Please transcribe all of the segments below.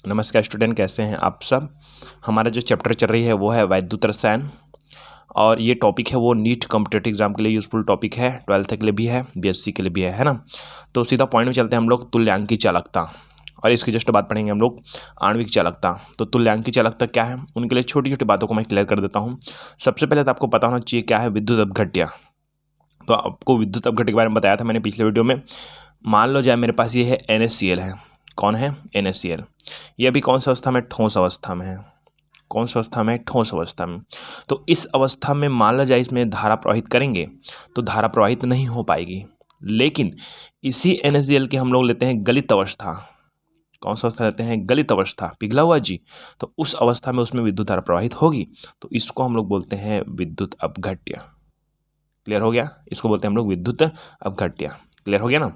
नमस्कार स्टूडेंट, कैसे हैं आप सब। हमारा जो चैप्टर चल रही है वो है वैद्युत रसायन, और ये टॉपिक है वो नीट कॉम्पिटेटिव एग्जाम के लिए यूजफुल टॉपिक है, 12th के लिए भी है, बीएससी के लिए भी है ना। तो सीधा पॉइंट में चलते हैं हम लोग। तुल्यांकी चालकता, और इसकी जस्ट बात पढ़ेंगे हम लोग आणविक चालकता। तो तुल्यांकी चालकता क्या है, उनके लिए छोटी छोटी बातों को मैं क्लियर कर देता हूँ। सबसे पहले तो आपको पता होना चाहिए क्या है विद्युत अपघट्य। तो आपको विद्युत अपघट्य के बारे में बताया था मैंने पिछले वीडियो में। मान लो जाए मेरे पास ये है NaCl है। कौन है? NaCl। ये अभी कौन सा अवस्था में? ठोस अवस्था में है। कौन सा अवस्था में? ठोस अवस्था में। तो इस अवस्था में मान लो जाए इसमें धारा प्रवाहित करेंगे तो धारा प्रवाहित नहीं हो पाएगी। लेकिन इसी NaCl के हम लोग लेते हैं गलित अवस्था। कौन सा अवस्था लेते हैं? गलित अवस्था, पिघला हुआ जी। तो उस अवस्था में उसमें विद्युत धारा प्रवाहित होगी, तो इसको हम लोग बोलते हैं विद्युत अपघट्य। क्लियर हो गया? इसको बोलते हैं हम लोग विद्युत अपघट्य। क्लियर हो गया ना।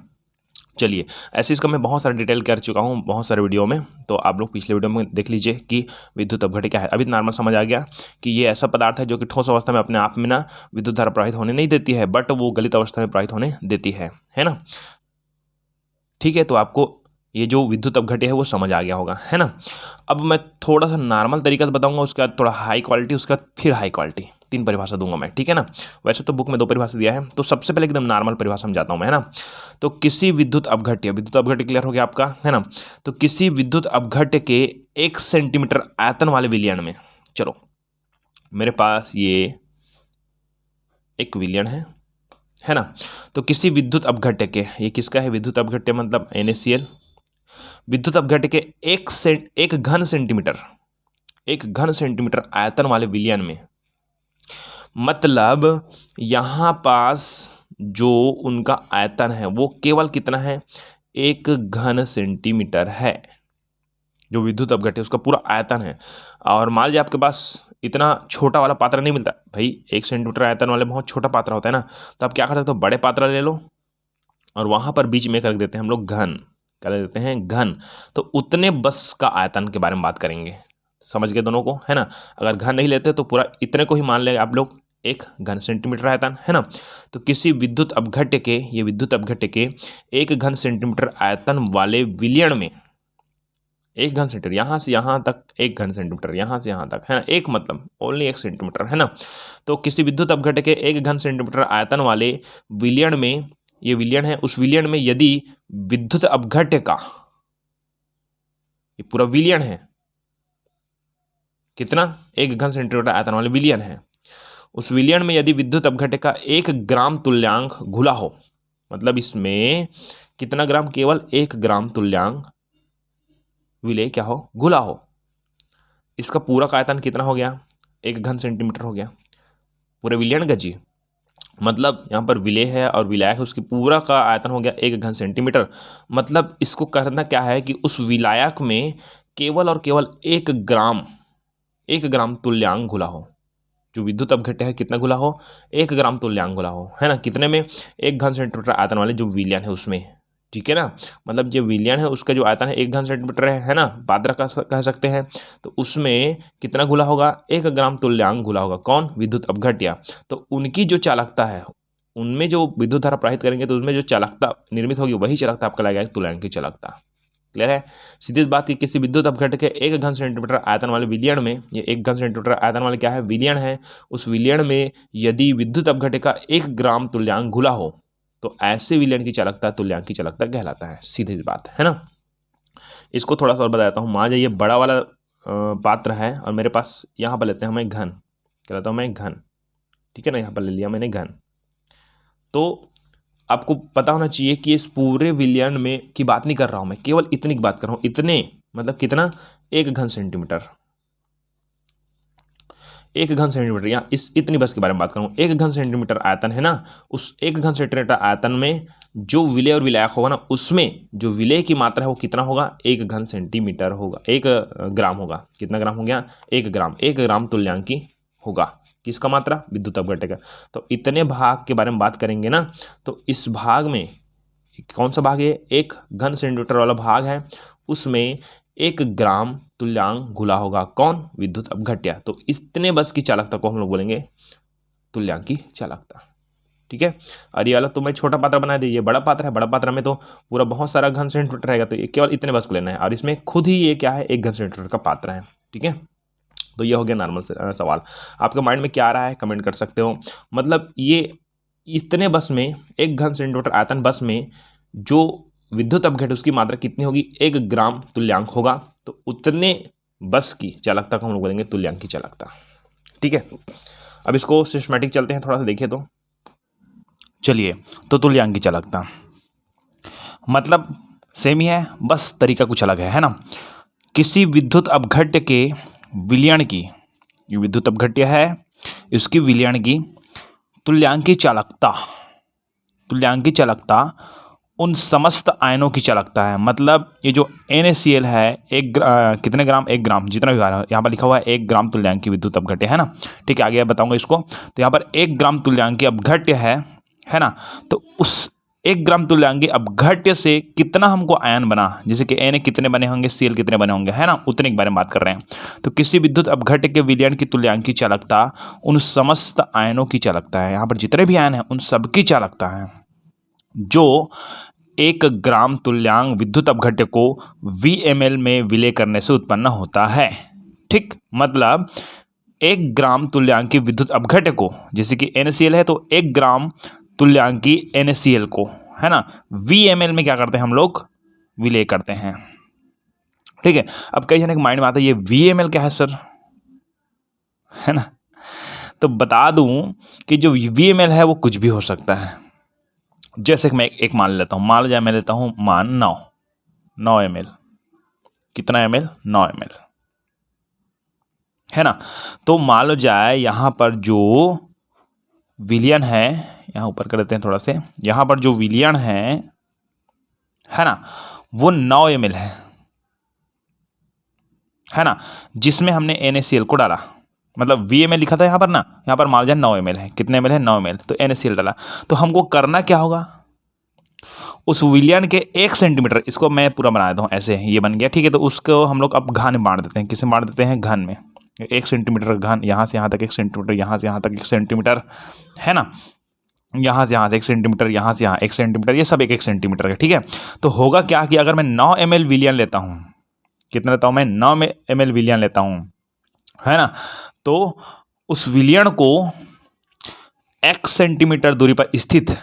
चलिए, ऐसे इसका मैं बहुत सारा डिटेल कर चुका हूँ बहुत सारे वीडियो में, तो आप लोग पिछले वीडियो में देख लीजिए कि विद्युत अपघट्य क्या है। अभी नॉर्मल समझ आ गया कि ये ऐसा पदार्थ है जो कि ठोस अवस्था में अपने आप में ना विद्युत धारा प्रवाहित होने नहीं देती है, बट वो गलित अवस्था में प्रवाहित होने देती है ना। ठीक है, तो आपको ये जो विद्युत अपघट्य है वो समझ आ गया होगा, है ना। अब मैं थोड़ा सा नॉर्मल तरीका से बताऊंगा, उसके बाद थोड़ा हाई क्वालिटी, उसके बाद फिर हाई क्वालिटी, 3 परिभाषा दूंगा मैं, ठीक है ना। वैसे तो बुक में 2 परिभाषा दिया है, तो सबसे पहले एकदम नॉर्मल परिभाषा में जाता हूं मैं, है ना। तो किसी विद्युत अपघट्य क्लियर हो गया आपका, है ना। तो किसी विद्युत अपघट्य के 1 सेंटीमीटर आयतन वाले विलयन में, चलो मेरे पास ये एक विलयन है ना। तो किसी विद्युत अपघट्य के, ये किसका है विद्युत अपघट्य, मतलब NaCl। विद्युत अपघट्य के 1 घन सेंटीमीटर आयतन वाले विलयन में, मतलब यहां पास जो उनका आयतन है वो केवल कितना है? 1 घन सेंटीमीटर है। जो विद्युत अपघट्य उसका पूरा आयतन है। और मान लीजिए आपके पास इतना छोटा वाला पात्र नहीं मिलता भाई, 1 सेंटीमीटर आयतन वाले बहुत छोटा पात्र होता है ना, तो आप क्या कर सकते हो, बड़े पात्र ले लो और वहां पर बीच में कर देते हैं हम लोग घन, क्या ले देते हैं? घन। तो उतने बस का आयतन के बारे में बात करेंगे, समझ गए दोनों को, है ना। अगर घन नहीं लेते तो पूरा इतने को ही मान ले आप लोग, 1 घन सेंटीमीटर आयतन, है ना। तो किसी विद्युत अपघट्य के, ये विद्युत अपघट्य के 1 घन सेंटीमीटर आयतन वाले विलयन में, 1 घन सेंटीमीटर, यहां से यहां तक 1 घन सेंटीमीटर, यहां से यहां तक, है ना, एक मतलब ओनली 1 सेंटीमीटर, है ना। तो किसी विद्युत अपघट्य के 1 घन सेंटीमीटर आयतन वाले विलयन में, ये विलयन है, उस विलयन में यदि विद्युत अपघट्य का, ये पूरा विलयन है कितना? 1 घन सेंटीमीटर आयतन वाले विलयन है, उस विलयन में यदि विद्युत अपघट्य का 1 ग्राम तुल्यांक घुला हो, मतलब इसमें कितना ग्राम? केवल 1 ग्राम तुल्यांक विलेय क्या हो? घुला हो। इसका पूरा का आयतन कितना हो गया? 1 घन सेंटीमीटर हो गया, पूरे विलयन का जी। मतलब यहाँ पर विलेय है और विलायक है, उसकी पूरा का आयतन हो गया 1 घन सेंटीमीटर। मतलब इसको करना क्या है कि उस विलायक में केवल और केवल 1 ग्राम तुल्यांक घुला हो। जो विद्युत अपघट्य है कितना घुला हो? 1 ग्राम तुल्यांक घुला हो, है ना। कितने में? 1 घन सेंटीमीटर आयतन वाले जो विलयन है उसमें, ठीक है ना। मतलब जो विलयन है उसका जो आयतन है 1 घन सेंटीमीटर है ना, पात्र कह सकते हैं। तो उसमें कितना घुला होगा? 1 ग्राम तुल्यांक घुला होगा। कौन? विद्युत अपघट्य। तो उनकी जो चालकता है, उनमें जो विद्युत धारा प्रवाहित करेंगे तो उसमें जो चालकता निर्मित होगी वही चालकता आपका लगेगा तुल्यांकी चालकता। क्लियर है? सीधी बात की किसी विद्युत अपघट्य के 1 घन सेंटीमीटर आयतन वाले विलयन में, ये 1 घन सेंटीमीटर आयतन वाले क्या है? विलयन है। उस विलयन में यदि विद्युत अपघट्य का 1 ग्राम तुल्यांक घुला हो तो ऐसे विलयन की चालकता तुल्यांकी चालकता कहलाता है। सीधी बात है ना। इसको थोड़ा सा और बताता हूँ। मान लीजिए बड़ा वाला पात्र है और मेरे पास यहाँ पर लेते हैं हमें घन, कहलाता हूँ मैं घन, ठीक है ना। यहाँ पर ले लिया मैंने घन। तो आपको पता होना चाहिए कि इस पूरे विलयन में की बात नहीं कर रहा हूं मैं, केवल इतनी की बात कर रहा हूं। इतने मतलब कितना? 1 घन सेंटीमीटर, 1 घन सेंटीमीटर, यहाँ इस इतनी बस के बारे में बात करूँ। 1 घन सेंटीमीटर आयतन है ना, उस 1 घन सेंटीमीटर आयतन में जो विलेय और विलायक होगा ना, उसमें जो विलेय की मात्रा है वो कितना होगा? 1 घन सेंटीमीटर होगा, 1 ग्राम होगा। कितना ग्राम हो गया? 1 ग्राम। 1 ग्राम तुल्यांकी होगा। किसका मात्रा? विद्युत अपघट्य का। तो इतने भाग के बारे में बात करेंगे ना, तो इस भाग में कौन सा भाग है? 1 घन सेंटीमीटर वाला भाग है, उसमें 1 ग्राम तुल्यांक घुला होगा। कौन? विद्युत अपघट्य। तो इतने बस की चालकता को हम लोग बोलेंगे तुल्यांकी चालकता। ठीक है। और ये वाला तो मैं छोटा पात्र बना दिया, ये बड़ा पात्र है, बड़ा पात्र में तो पूरा बहुत सारा घन सेंटीमीटर रहेगा, तो ये केवल इतने बस को लेना है, और इसमें खुद ही ये क्या है, 1 घन सेंटीमीटर का पात्र है, ठीक है। तो ये हो गया नॉर्मल सवाल। आपके माइंड में क्या आ रहा है कमेंट कर सकते हो। मतलब ये इतने बस में 1 घन सेंटीमीटर आयतन बस में जो विद्युत अपघट्य उसकी मात्रा कितनी होगी, 1 ग्राम तुल्यांक होगा, तो उतने बस की चालकता को हम लोग बोलेंगे तुल्यांक की चालकता, ठीक है। अब इसको सिस्टमैटिक चलते हैं, थोड़ा सा देखिए तो चलिए। तो तुल्यांक की चालकता मतलब सेम ही है, बस तरीका कुछ अलग है ना। किसी विद्युत अपघट्य के विलयन की, ये विद्युत अपघट्य है, इसकी विलयन की तुल्यांकी चालकता उन समस्त आयनों की चालकता है। मतलब ये जो NaCl है, कितने ग्राम, 1 ग्राम, जितना भी यहाँ पर लिखा हुआ है 1 ग्राम तुल्यांकी विद्युत अपघट्य है ना, ठीक है। आगे बताऊंगा इसको। तो यहाँ पर 1 ग्राम तुल्यांकी अपघट्य है ना, तो उस 1 ग्राम तुल्यांकी अपघट्य से कितना हमको आयन बना, जैसे कि Na कितने बने होंगे, Cl कितने बने होंगे, है ना, उतने के बारे में बात कर रहे हैं। तो किसी विद्युत अपघट्य के विलयन की तुल्यांकी चालकता उन समस्त आयनों की चालकता है। यहाँ पर जितने भी आयन हैं उन सबकी चालकता है, जो 1 ग्राम तुल्यांक विद्युत अपघट्य को VmL में विलय करने से उत्पन्न होता है, ठीक। मतलब 1 ग्राम तुल्यांकी विद्युत अपघट्य को, जैसे कि NaCl है तो 1 ग्राम तुल्यांकी NaCl को, है ना, VmL में क्या करते हैं हम लोग, विलय करते हैं, ठीक है। अब कई जने के माइंड में आता है ये VmL क्या है सर, है ना। तो बता दूं कि जो VmL है वो कुछ भी हो सकता है। जैसे कि मैं एक मान लेता हूं, मान जाए मैं लेता हूं मान 9 ml, कितना ml, 9 ml, है ना। तो मान लो जाए यहां पर जो विलयन है, यहां ऊपर कर देते हैं थोड़ा से, यहां पर जो विलयन है ना, वो 9 ml है ना, जिसमें हमने NaCl को डाला। मतलब VmL लिखा था यहाँ पर ना, यहाँ पर मान जाए 9 ml है, कितने ml है, 9 ml, तो NaCl डाला। तो हमको करना क्या होगा, उस विलयन के 1 सेंटीमीटर, इसको मैं पूरा बना देता हूँ ऐसे, ये बन गया, ठीक है। तो उसको हम लोग अब घन में बांट देते हैं, किसे बांट देते हैं, घन में। 1 सेंटीमीटर घन, यहाँ से यहाँ तक 1 सेंटीमीटर, यहाँ से यहाँ तक 1 सेंटीमीटर, है ना, यहाँ से यहाँ से 1 सेंटीमीटर, यहाँ से यहाँ 1 सेंटीमीटर, ये सब 1 सेंटीमीटर है, ठीक है। तो होगा क्या कि अगर मैं 9 ml विलयन लेता हूँ, कितना लेता हूँ मैं, 9 ml विलयन लेता हूँ, है ना, तो उस विलयन को x सेंटीमीटर दूरी पर स्थित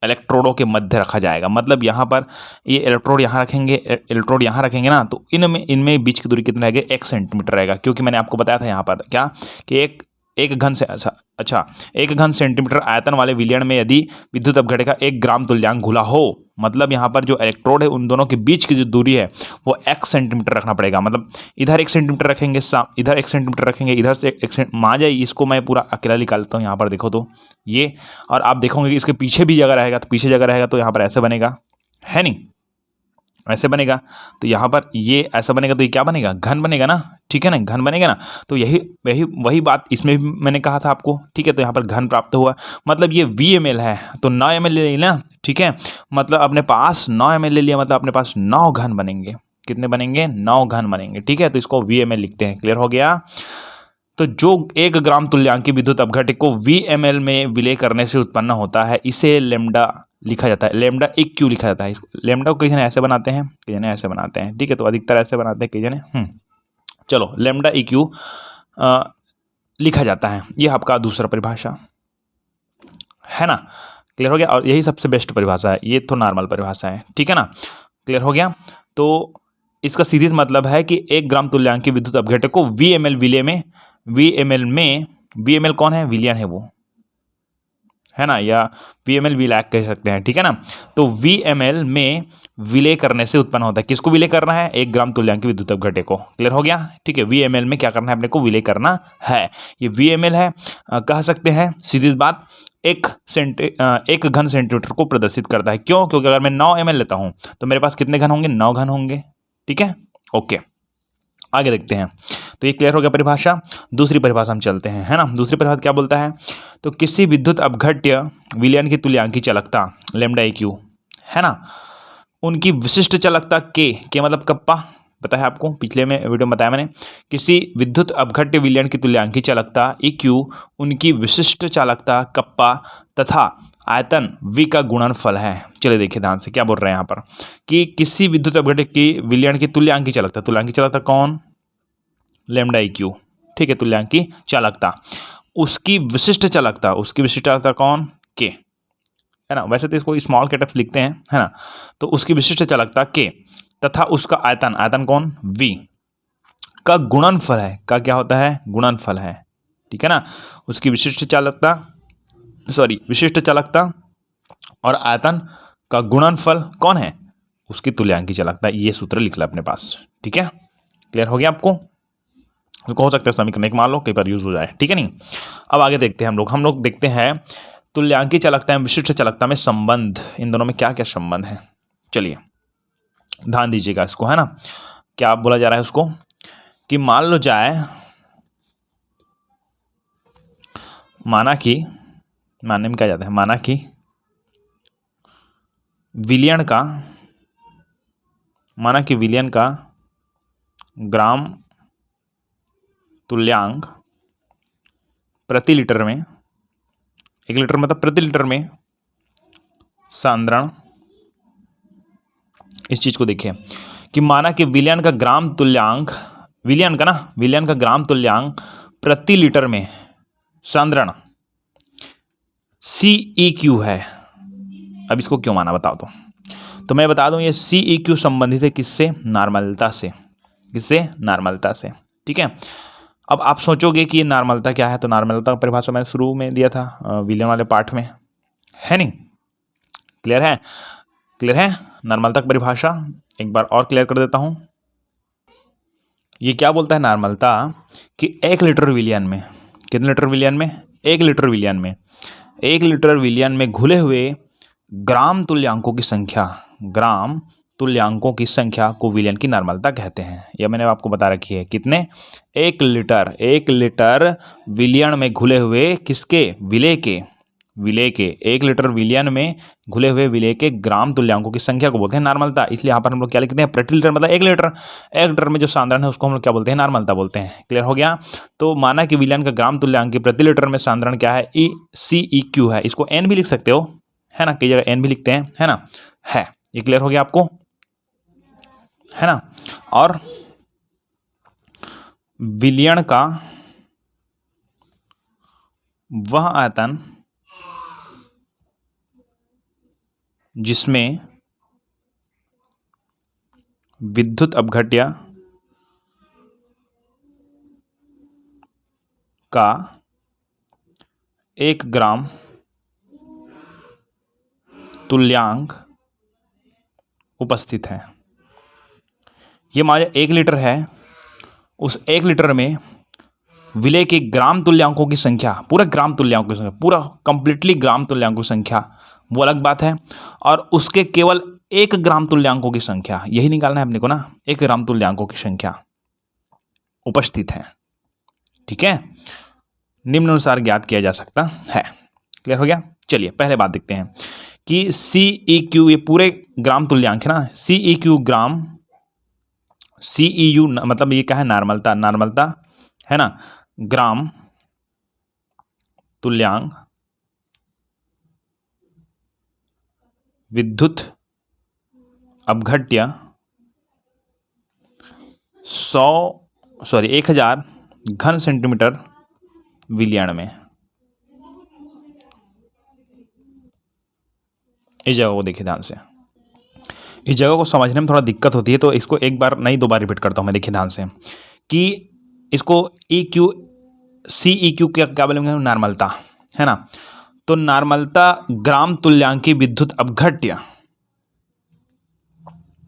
इलेक्ट्रोडों के मध्य रखा जाएगा। मतलब यहाँ पर ये इलेक्ट्रोड यहाँ रखेंगे ना, तो इनमें बीच की दूरी कितना रहेगा, 1 सेंटीमीटर रहेगा। क्योंकि मैंने आपको बताया था यहाँ पर क्या कि एक घन सेंटीमीटर आयतन वाले विलयन में यदि विद्युत अपघट्य का 1 ग्राम तुल्यांक घुला हो, मतलब यहाँ पर जो इलेक्ट्रोड है उन दोनों के बीच की जो दूरी है वो 1 सेंटीमीटर रखना पड़ेगा। मतलब इधर 1 सेंटीमीटर रखेंगे, इधर 1 सेंटीमीटर रखेंगे, इधर से 1 सेंटीमीटर, मान जाए इसको मैं पूरा अकेला निकालता हूँ, यहाँ पर देखो तो ये, और आप देखोगे कि इसके पीछे भी जगह रहेगा, तो पीछे जगह रहेगा तो यहाँ पर ऐसे बनेगा, है नहीं, ऐसे बनेगा। तो यहाँ पर ये ऐसा बनेगा, तो ये क्या बनेगा, घन बनेगा ना, ठीक है ना, घन बनेगा ना। तो वही बात इसमें भी मैंने कहा था आपको, ठीक है। तो यहाँ पर घन प्राप्त हुआ, मतलब ये VmL है, तो 9 ml ले लेना, ठीक है। मतलब अपने पास 9 ml ले लिया, मतलब अपने पास 9 घन बनेंगे, कितने बनेंगे, 9 घन बनेंगे, ठीक है। तो इसको VmL लिखते हैं, क्लियर हो गया। तो जो 1 ग्राम तुल्यांकी विद्युत अपघट्य को VmL में विलय करने से उत्पन्न होता है, इसे लैम्डा लिखा जाता है, लैम्डा EQ लिखा जाता है। लैम्डा को कई जने ऐसे बनाते हैं, कई जने ऐसे बनाते हैं, ठीक है। तो अधिकतर ऐसे बनाते हैं कई जने, चलो लैम्डा EQ लिखा जाता है। ये आपका दूसरा परिभाषा है ना, क्लियर हो गया। और यही सबसे बेस्ट परिभाषा है, ये तो नॉर्मल परिभाषा है, ठीक है ना, क्लियर हो गया। तो इसका सीधे मतलब है कि 1 ग्राम तुल्यांकी विद्युत अपघट्य को VmL विलय में, VmL कौन है, विलयन है वो, है ना, या VmL विलायक कह सकते हैं, ठीक है ना। तो VmL में विलय करने से उत्पन्न होता है, किसको विलय करना है, 1 ग्राम तुल्यांकी विद्युत अपघट्य को, क्लियर हो गया, ठीक है। VmL में क्या करना है, अपने को विलय करना है, ये VmL है। कह सकते हैं सीधी बात, 1 घन सेंटीमीटर को प्रदर्शित करता है। क्यों, क्योंकि अगर मैं 9 ml लेता हूं तो मेरे पास कितने घन होंगे, 9 घन होंगे, ठीक है, ओके। आगे देखते हैं। तो ये क्लियर हो गया परिभाषा। दूसरी परिभाषा हम चलते हैं, है ना। दूसरी परिभाषा क्या बोलता है, तो किसी विद्युत अपघट्य विलयन की तुल्यांकी चालकता लैम्डा EQ, है ना, उनकी विशिष्ट चालकता के मतलब कप्पा, बताया आपको, पिछले में वीडियो में बताया मैंने। किसी विद्युत अपघट्य विलयन की तुल्यांकी चालकता EQ उनकी विशिष्ट चालकता कप्पा तथा आयतन V का गुणनफल है। चलिए देखिए ध्यान से क्या बोल रहे हैं यहाँ पर कि किसी विद्युत अपघट्य की विलयन की तुल्यांकी चालकता कौन, लैम्डा EQ, ठीक है, तुल्यांकी चालकता। उसकी विशिष्ट चालकता कौन, K, है ना। वैसे तो इसको स्मॉल कैटअप्स लिखते हैं, है ना। तो उसकी विशिष्ट चालकता K तथा उसका आयतन कौन, V का गुणनफल है। का क्या होता है, गुणनफल है, ठीक है ना। उसकी विशिष्ट चालकता और आयतन का गुणनफल कौन है, उसकी तुल्यांकी चालकता। ये सूत्र लिख लो अपने पास, ठीक है। क्लियर हो गया आपको। हो सकता है समीकरण एक मान लो कई बार यूज हो जाए, ठीक है नहीं। अब आगे देखते हैं हम लोग देखते हैं तुल्यांकी चालकता एवं विशिष्ट चालकता में संबंध, इन दोनों में क्या क्या संबंध है। चलिए ध्यान दीजिएगा इसको, है ना। क्या बोला जा रहा है उसको कि मान लो जाए, माना कि विलयन का ग्राम तुल्यांक प्रति लीटर में, 1 लीटर मतलब प्रति लीटर में सांद्रण, इस चीज को देखिए कि माना कि विलयन का ग्राम तुल्यांक प्रति लीटर में सांद्रण CEQ है। अब इसको क्यों माना बताओ तो मैं बता दूं, ये CEQ संबंधित है किससे, नॉर्मलता से। ठीक है। अब आप सोचोगे कि ये नॉर्मलता क्या है, तो नॉर्मलता का परिभाषा मैंने शुरू में दिया था विलयन वाले पार्ट में, है नहीं। क्लियर है नॉर्मलता की परिभाषा, एक बार और क्लियर कर देता हूं। ये क्या बोलता है नॉर्मलता कि 1 लीटर विलयन में, कितने लीटर विलयन में, 1 लीटर विलयन में घुले हुए ग्राम तुल्यांकों की संख्या को विलयन की नॉर्मलता कहते हैं। यह मैंने आपको बता रखी है। कितने, 1 लीटर विलयन में घुले हुए किसके, विलेय के 1 लीटर विलयन में घुले हुए विलेय के ग्राम तुल्यांकों की संख्या को बोलते हैं नॉर्मलता। इसलिए यहाँ पर हम लोग क्या लिखते हैं, प्रति लीटर मतलब 1 लीटर में जो सांद्रण है उसको हम लोग क्या बोलते हैं, नॉर्मलता बोलते हैं। क्लियर हो गया। तो माना कि विलयन का ग्राम तुल्यांक की प्रति लीटर में सांद्रण क्या है, CEQ है। इसको N भी लिख सकते हो, है ना, कई जगह N भी लिखते हैं, है ना, है। ये क्लियर हो गया आपको, है ना। और विलयन का वह आयतन जिसमें विद्युत अपघट्य का 1 ग्राम तुल्यांक उपस्थित है। ये मान 1 लीटर है, उस 1 लीटर में विलेय के ग्राम तुल्यांकों की संख्या, पूरा कंप्लीटली ग्राम तुल्यांकों की संख्या वो अलग बात है, और उसके केवल 1 ग्राम तुल्यांकों की संख्या, यही निकालना है अपने को ना, 1 ग्राम तुल्यांकों की संख्या उपस्थित है। ठीक है, निम्नानुसार ज्ञात किया जा सकता है। क्लियर हो गया। चलिए पहले बात देखते हैं कि CEQ, ये पूरे ग्राम तुल्यांक है ना, CEU मतलब ये क्या है, नॉर्मलता है ना, ग्राम तुल्यांक विद्युत अपघट्य 1000 घन सेंटीमीटर विलयन में। इस जगह को देखिए ध्यान से, इस जगह को समझने में थोड़ा दिक्कत होती है, तो इसको एक बार नहीं 2 बार रिपीट करता हूं मैं। देखिए ध्यान से कि इसको CEQ क्या बोलेंगे, नॉर्मलता, है ना। तो नॉर्मलता ग्राम तुल्यांकी विद्युत अपघट्य,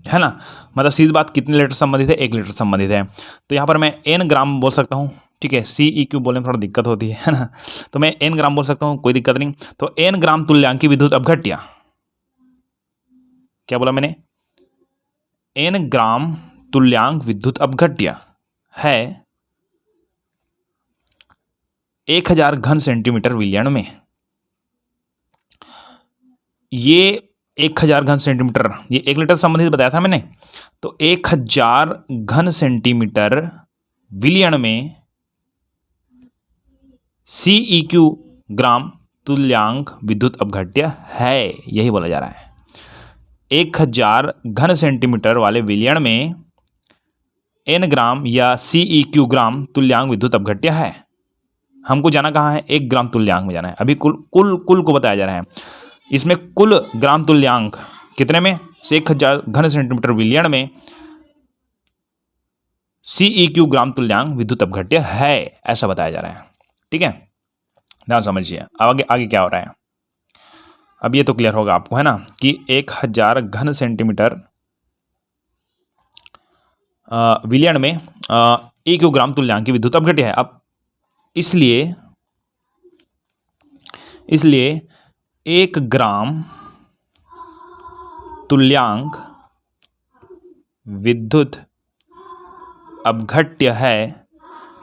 है ना, मतलब सीधी बात कितने लीटर संबंधित है, 1 लीटर संबंधित है। तो यहां पर मैं N ग्राम बोल सकता हूं, ठीक है। CEQ बोलने में थोड़ा दिक्कत होती है ना, तो मैं N ग्राम बोल सकता हूं, कोई दिक्कत नहीं। तो N ग्राम तुल्यांकी विद्युत अपघट्य, क्या बोला मैंने, N ग्राम तुल्यांक विद्युत अपघट्य है 1000 घन सेंटीमीटर विलयन में। ये 1000 घन सेंटीमीटर, ये 1 लीटर संबंधित बताया था मैंने, तो 1000 घन सेंटीमीटर विलयन में CEQ ग्राम तुल्यांक विद्युत अपघट्य है, यही बोला जा रहा है। 1000 घन सेंटीमीटर वाले विलयन में n ग्राम या CEQ ग्राम तुल्यांक विद्युत अपघट्य है। हमको जाना कहाँ है, 1 ग्राम तुल्यांक में जाना है। अभी कुल को बताया जा रहा है। इसमें कुल ग्राम तुल्यांक कितने में, 1000 घन सेंटीमीटर विलयन में CEQ ग्राम तुल्यांक विद्युत अपघट्य है, ऐसा बताया जा रहा है। ठीक है, ध्यान समझिए। अब आगे क्या हो रहा है, अब ये तो क्लियर होगा आपको, है ना, कि 1000 घन सेंटीमीटर विलयन में EQ ग्राम तुल्यांक की विद्युत अपघट्य है। अब इसलिए 1 ग्राम तुल्यांक विद्युत अपघट्य है,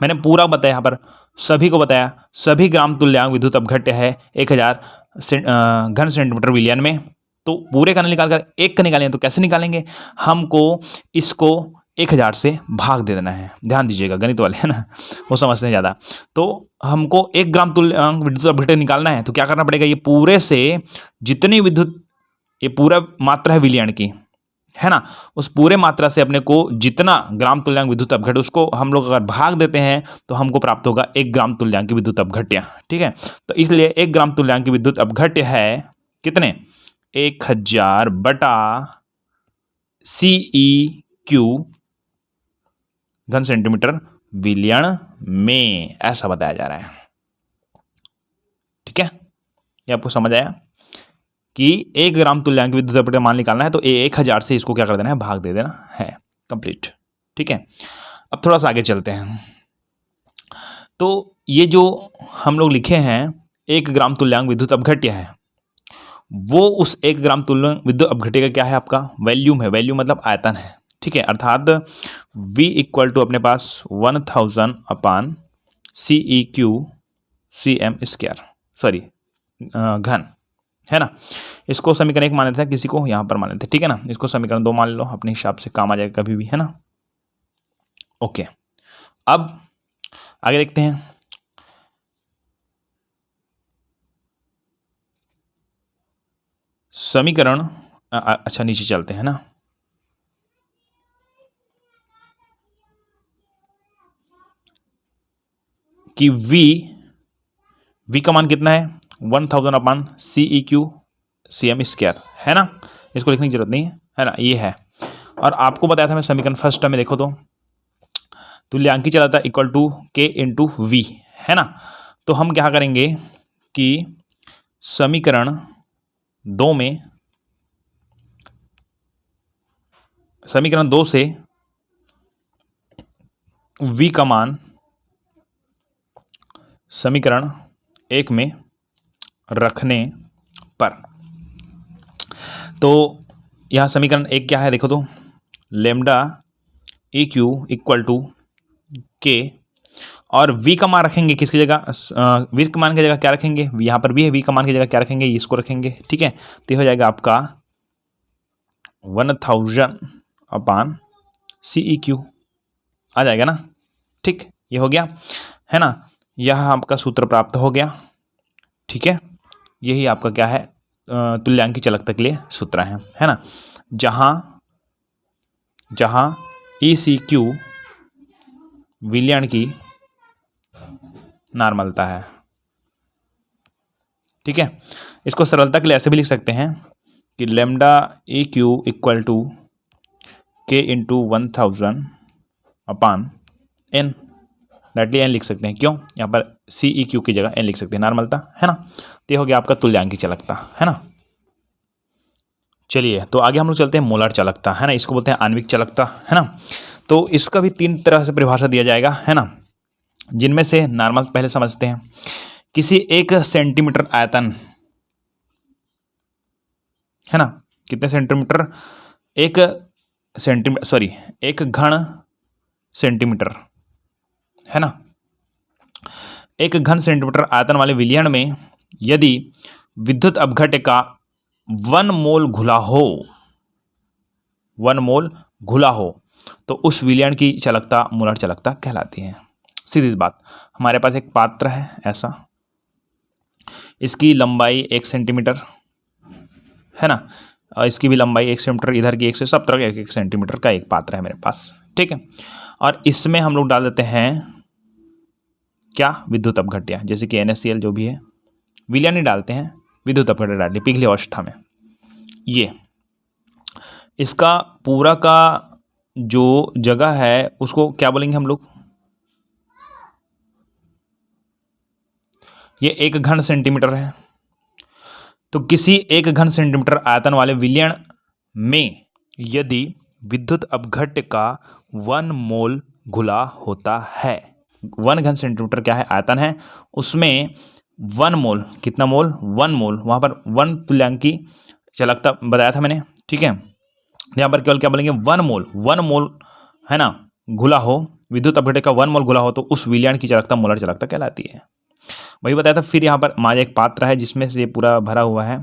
मैंने पूरा बताया, यहाँ पर सभी को बताया, सभी ग्राम तुल्यांक विद्युत अपघट्य है 1000 घन सेंटीमीटर विलयन में। तो पूरे का निकाल कर 1 का निकालेंगे तो कैसे निकालेंगे, हमको इसको 1000 से भाग दे देना है। ध्यान दीजिएगा, गणित वाले है ना, वो समझते हैं ज़्यादा। तो हमको 1 ग्राम तुल्यांक विद्युत अपघट्य निकालना है, तो क्या करना पड़ेगा, ये पूरे से जितनी विद्युत, ये पूरा मात्रा है विलयन की, है ना, उस पूरे मात्रा से अपने को जितना ग्राम तुल्यांक विद्युत अपघट्य, उसको हम लोग अगर भाग देते हैं तो हमको प्राप्त होगा 1 ग्राम तुल्यांक की विद्युत अपघट्य। ठीक है, तो इसलिए 1 ग्राम तुल्यांक की विद्युत अपघट्य है कितने, 1000 बटा CEQ घन सेंटीमीटर विलयन में, ऐसा बताया जा रहा है। ठीक है, ये आपको समझ आया कि 1 ग्राम तुल्यांक विद्युत अपघट्य मान निकालना है, तो 1000 से इसको क्या कर देना है, भाग दे देना है, कंप्लीट। ठीक है, अब थोड़ा सा आगे चलते हैं। तो ये जो हम लोग लिखे हैं 1 ग्राम तुल्यांक विद्युत अपघट्य है, वो उस 1 ग्राम तुल्यांक विद्युत अपघट्य का क्या है, आपका वैल्यूम है। वैल्यूम मतलब आयतन है। ठीक है, अर्थात V इक्वल टू अपने पास 1000 अपान CEQ cm स्क्वायर, सॉरी घन, है ना। इसको समीकरण 1 मान लेते हैं, किसी को यहाँ पर मान लेते हैं। ठीक है ना, इसको समीकरण 2 मान लो, अपने हिसाब से काम आ जाएगा कभी भी, है ना। ओके, अब आगे देखते हैं। समीकरण अच्छा नीचे चलते हैं ना, कि V का मान कितना है, 1000 अपान CEQ cm स्क्वायर, है ना। इसको लिखने की जरूरत नहीं है ना, ये है। और आपको बताया था मैं समीकरण फर्स्ट में देखो तो तुल्यांकी चला था equal to K into V, है ना। तो हम क्या करेंगे कि समीकरण 2 में, समीकरण 2 से V का मान समीकरण 1 में रखने पर, तो यहां समीकरण 1 क्या है देखो तो, lambda EQ equal to K, और V का मान रखेंगे किसकी जगह, V के मान की जगह क्या रखेंगे, यहाँ पर भी है, V का मान की जगह क्या रखेंगे, इसको रखेंगे। ठीक है, तो हो जाएगा आपका 1000 अपान CEQ आ जाएगा ना। ठीक, ये हो गया, है ना। यह आपका सूत्र प्राप्त हो गया। ठीक है, यही आपका क्या है, तुल्यांकी चालकता के लिए सूत्र है ना, जहां ECQ विलयन की नॉर्मलता है। ठीक है, इसको सरलता के लिए ऐसे भी लिख सकते हैं कि lambda EQ equal to K into 1000 upon N, directly N लिख सकते हैं। क्यों, यहाँ पर CEQ की जगह N लिख सकते हैं, नॉर्मलता, है ना। तो ये हो गया आपका तुल्यांकी चालकता, है ना। चलिए, तो आगे हम लोग चलते हैं मोलार चालकता, है ना, इसको बोलते हैं आणविक चालकता, है ना। तो इसका भी 3 तरह से परिभाषा दिया जाएगा, है ना, जिनमें से नॉर्मल पहले समझते हैं। किसी 1 सेंटीमीटर आयतन, है ना, कितने सेंटीमीटर, 1 सेंटीमीटर, सॉरी 1 घन सेंटीमीटर, है ना, 1 घन सेंटीमीटर आयतन वाले विलयन में यदि विद्युत अपघट्य का 1 मोल घुला हो, 1 मोल घुला हो, तो उस विलयन की चालकता मोलर चालकता कहलाती है। सीधी बात, हमारे पास एक पात्र है ऐसा, इसकी लंबाई 1 सेंटीमीटर है ना, और इसकी भी लंबाई 1 सेंटीमीटर, इधर की 1 से सब तरह का 1 सेंटीमीटर का एक पात्र है मेरे पास, ठीक है। और इसमें हम लोग डाल देते हैं क्या, विद्युत अपघट्य, जैसे कि NaCl जो भी है, विलयन ही डालते हैं, विद्युत अपघट्य डाल दी पिघली अवस्था में। ये इसका पूरा का जो जगह है उसको क्या बोलेंगे हम लोग, ये 1 घन सेंटीमीटर है। तो किसी 1 घन सेंटीमीटर आयतन वाले विलयन में यदि विद्युत अपघट्य का 1 मोल घुला होता है, 1 घन सेंटीमीटर क्या है, आयतन है, उसमें 1 मोल, कितना मोल, 1 मोल, वहाँ पर 1 तुल्यांक की चालकता बताया था मैंने, ठीक है। यहाँ पर केवल क्या बोलेंगे, 1 मोल, 1 मोल है ना, घुला हो, विद्युत अपघट्य का 1 मोल घुला हो, तो उस विलयन की चालकता मोलर चालकता कहलाती है। वही बताया था। फिर यहाँ पर हमारा एक पात्र है जिसमें से ये पूरा भरा हुआ है।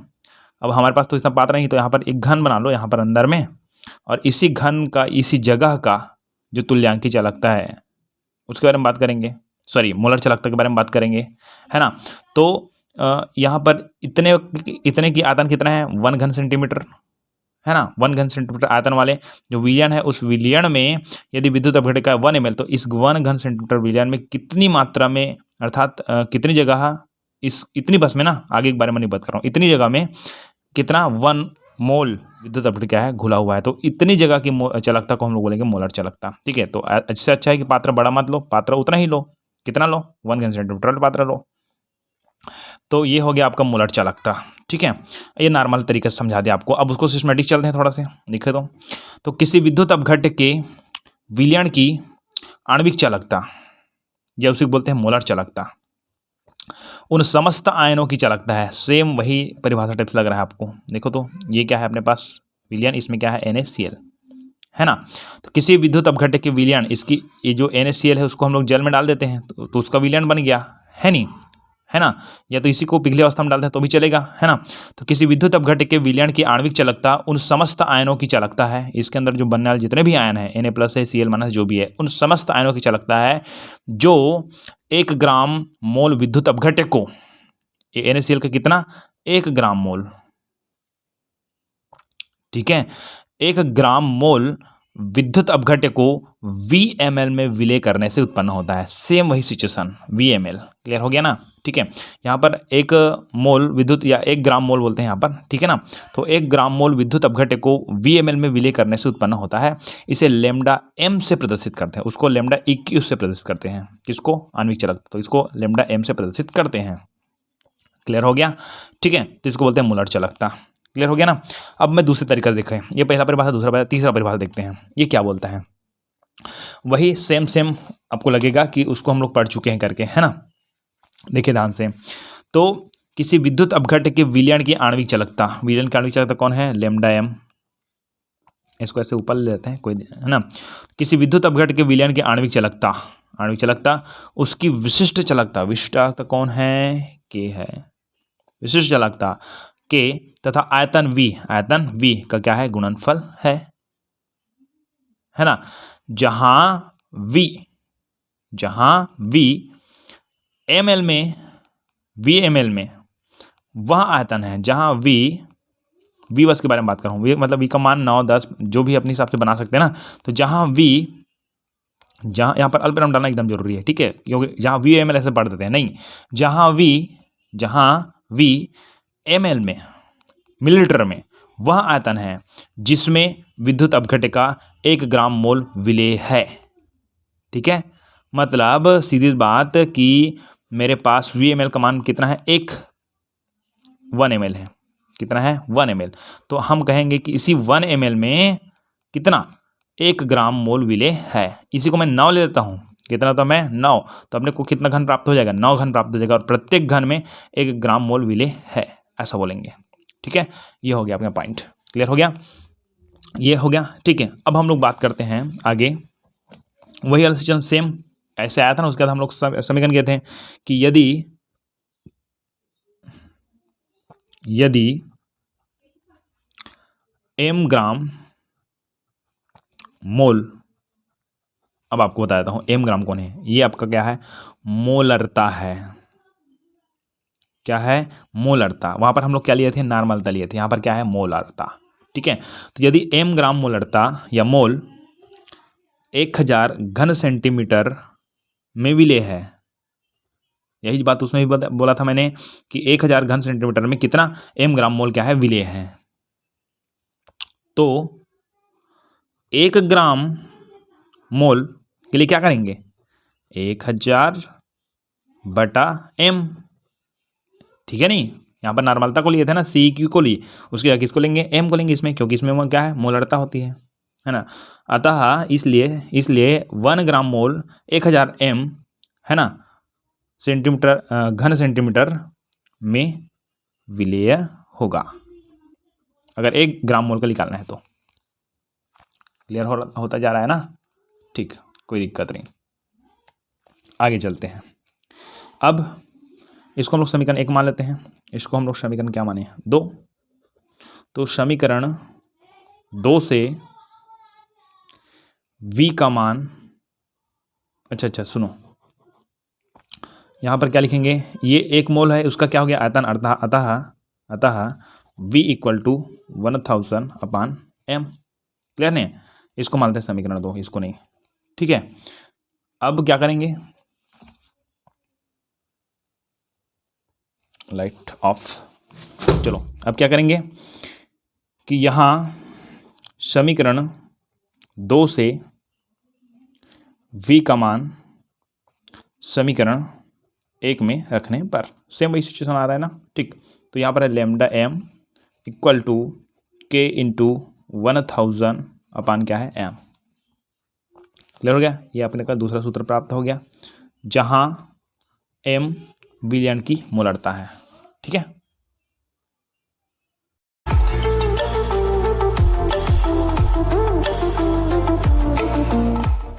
अब हमारे पास तो इतना पात्र नहीं, तो यहाँ पर एक घन बना लो यहाँ पर अंदर में, और इसी घन का, इसी जगह का जो तुल्यांकी चालकता है उसके बारे में बात करेंगे, सॉरी मोलर चालकता के बारे में बात करेंगे, है ना। तो यहाँ पर इतने की आयतन कितना है, 1 घन सेंटीमीटर है ना, 1 घन सेंटीमीटर आयतन वाले जो विलयन है, उस विलयन में यदि विद्युत अपघट्य का 1 ml, तो इस 1 घन सेंटीमीटर विलयन में कितनी मात्रा में, अर्थात कितनी जगह, इस इतनी बस में ना, आगे के बारे में नहीं बात कर रहा हूँ, इतनी जगह में कितना 1 मोल विद्युत अपघट्य क्या है, घुला हुआ है। तो इतनी जगह की चालकता को हम लोग बोलेंगे मोलर चालकता, ठीक है। तो इससे अच्छा है कि पात्र बड़ा मत लो, पात्र उतना ही लो, कितना लो, 1 घन सेंटीमीटर पात्र लो। तो ये हो गया आपका मोलर चालकता, ठीक है। ये नॉर्मल तरीके से समझा दिया आपको। अब उसको सिस्टमेटिक चलते हैं थोड़ा से, लिखे तो किसी विद्युत अपघट्य के विलयन की आणविक चालकता, या उसे बोलते हैं मोलर चालकता, उन समस्त आयनों की चालकता है। सेम वही परिभाषा टाइप से लग रहा है आपको, देखो तो ये क्या है अपने पास विलयन, इसमें क्या है, NaCl है ना। तो किसी विद्युत अपघट्य के विलयन, इसकी ये जो NaCl है उसको हम लोग जल में डाल देते हैं, तो उसका विलयन बन गया, है नहीं, है ना। या तो इसी को पिघली अवस्था में डालते हैं तो भी चलेगा, है ना। तो किसी विद्युत अपघट्य के विलयन की आणविक चालकता उन समस्त आयनों की चालकता है, इसके अंदर जो बनने वाले जितने भी आयन है, Na+ है, Cl- जो भी है, उन समस्त आयनों की चालकता है जो 1 ग्राम मोल विद्युत अपघट्य को, NaCl का कितना, 1 ग्राम मोल, ठीक है, 1 ग्राम मोल विद्युत अपघट्य को VmL में विलय करने से उत्पन्न होता है। सेम वही सिचुएशन, VmL, क्लियर हो गया ना, ठीक है। यहाँ पर 1 मोल विद्युत, या 1 ग्राम मोल बोलते हैं यहाँ पर, ठीक है ना। तो 1 ग्राम मोल विद्युत अपघट्य को VmL में विलय करने से उत्पन्न होता है। इसे लैम्डा m से प्रदर्शित करते हैं, उसको लैम्डा EQ से प्रदर्शित करते हैं, किसको, आणविक चालकता, तो इसको लैम्डा m से प्रदर्शित करते हैं। क्लियर हो गया, ठीक है। तो इसको बोलते हैं मोलर चालकता। क्लियर हो गया ना। अब मैं दूसरे तरीके से देखें, ये पहला परिभाषा, दूसरा परिभाषा, तीसरा परिभाषा देखते हैं, ये क्या बोलता है। वही सेम आपको लगेगा कि उसको हम लोग पढ़ चुके हैं करके, है ना। देखिए ध्यान से, तो किसी विद्युत अपघट्य के विलयन की आणविक चालकता, विलयन की आणविक चालकता कौन है, लैम्डा m, इसको ऐसे ऊपर ले लेते हैं, कोई, है ना। किसी विद्युत अपघट्य के विलयन की आणविक चालकता, उसकी विशिष्ट चालकता कौन है, के है, विशिष्ट चालकता के, तथा आयतन V का क्या है, गुणनफल है ना। जहां V ml में, VmL में वह आयतन है जहां V बस के बारे में बात कर रहा हूँ, मतलब V का मान 9, 10 जो भी अपने हिसाब से बना सकते हैं ना। तो जहां यहाँ पर अल्पविराम डालना एकदम जरूरी है, ठीक है, क्योंकि जहां VmL ऐसे पढ़ देते हैं, नहीं, जहां V ml में, मिलीलीटर में वह आयतन है जिसमें विद्युत अपघट्य का 1 ग्राम मोल विलय है, ठीक है। मतलब सीधी बात कि मेरे पास VmL का मान कितना है, 1 ml है, कितना है, 1 ml। तो हम कहेंगे कि इसी 1 ml में कितना, 1 ग्राम मोल विलय है। इसी को मैं 9 ले लेता हूँ, कितना, तो मैं 9, तो अपने को कितना घन प्राप्त हो जाएगा, 9 घन प्राप्त हो जाएगा, और प्रत्येक घन में 1 ग्राम मोल विलय है, ऐसा बोलेंगे, ठीक है। ये हो गया अपना पॉइंट, क्लियर हो गया, ये हो गया, ठीक है। अब हम लोग बात करते हैं आगे, वही वाला सिचुएशन सेम ऐसे आया था ना। उसके बाद हम लोग समीकरण किए थे कि यदि एम ग्राम मोल, अब आपको बता देता हूं एम ग्राम कौन है। ये आपका क्या है, मोलरता है। क्या है, मोलरता। वहां पर हम लोग क्या लिए थे, नॉर्मलता लिए थे, यहां पर क्या है, मोलरता। ठीक है, तो यदि एम ग्राम मोलरता या मोल 1000 घन सेंटीमीटर में विलेय है, यही बात उसमें भी बोला था मैंने कि 1000 घन सेंटीमीटर में कितना एम ग्राम मोल क्या है, विलेय है। तो 1 ग्राम मोल के लिए क्या करेंगे, 1000 बटा एम, ठीक है नहीं, यहाँ पर नॉर्मलता को लिए थे ना, सी क्यू को लिए, उसके बाद किसको लेंगे, एम को लेंगे इसमें, क्योंकि इसमें वो क्या है, मोलरता होती है ना। अतः इसलिए 1 ग्राम मोल 1000 एम है ना सेंटीमीटर घन सेंटीमीटर में विलेय होगा, अगर 1 ग्राम मोल का निकालना है तो। क्लियर होता जा रहा है ना, ठीक, कोई दिक्कत नहीं। आगे चलते हैं। अब इसको हम लोग समीकरण 1 मान लेते हैं, इसको हम लोग समीकरण क्या माने, 2। तो समीकरण 2 से v का मान, अच्छा सुनो, यहाँ पर क्या लिखेंगे, ये 1 मोल है, उसका क्या हो गया, आयतन, अतः v equal to 1000 upon m। Clear नहीं, इसको मानते हैं समीकरण 2, इसको नहीं, ठीक है। अब क्या करेंगे, लाइट ऑफ। चलो अब क्या करेंगे कि यहाँ समीकरण 2 से v का मान समीकरण 1 में रखने पर सेम वही सिचुएशन आ रहा है ना, ठीक। तो यहाँ पर है लैम्डा एम इक्वल टू के इंटू 1000 अपान क्या है, एम। क्लियर हो गया, ये अपने का दूसरा सूत्र प्राप्त हो गया, जहाँ एम विलयन की मोलरता है, ठीक है।